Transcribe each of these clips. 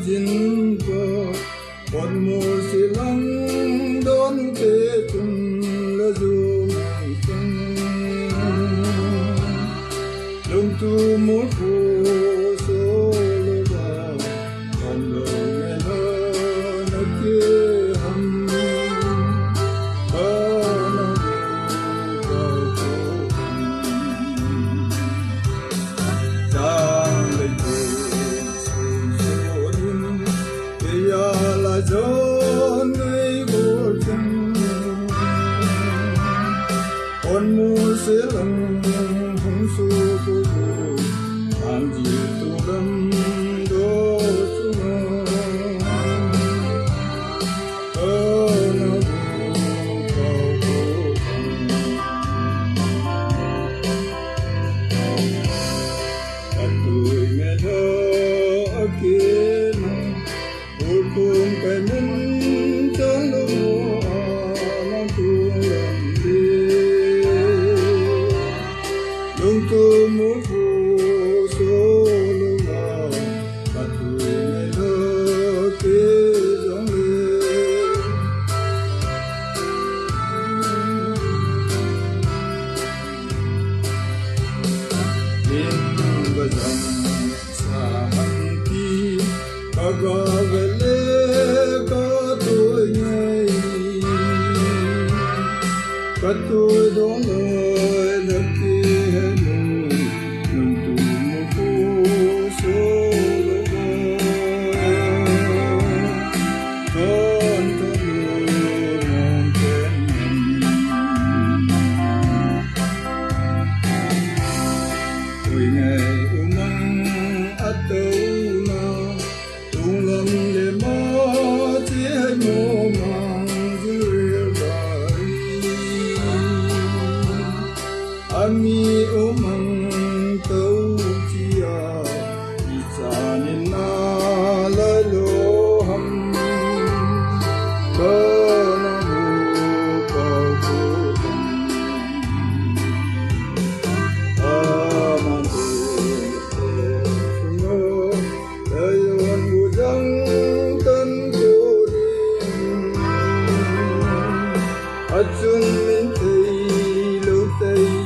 jin ko con mu si lang don te chun la du mai chung lung tu mu fu so lo ba con lo me lo na ke ham John người vô chân con mu sẽ lòng hung su cô cô an gì tu đâm đô su mơ nó vô cầu cô cả tuổi mẹ thơ ở kia cùng cái mình chân lúa mang tuồng làm đi lung tu muốn phù số lúa vào và tuổi ngày thơ kia gióng lên in và dòng xa hẳn đi và gọi về tôi đó lời là kia nụ nụ tu một phố số lối con ta luôn mong quen tuổi ngày u măng ắt đâu nào tung lâm để mơ chỉ hay mơ màng Ami omang tau chia ichanin na la lo ham kana hu pau ko aman te no dayon bujang tan ko rin achun min thei lo thei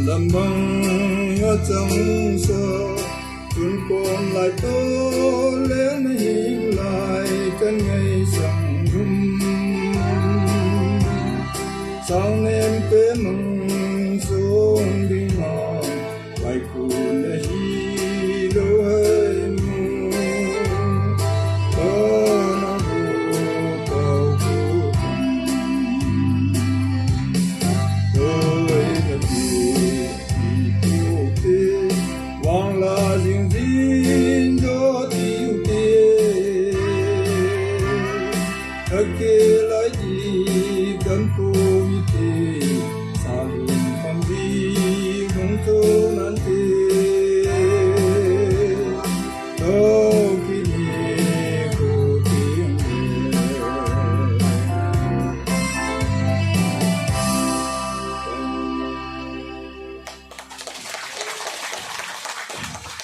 làm bằng ở trong sơ tuôn con lại tô lên hình lại cơn ngày sáng hôm sao nên quê mừng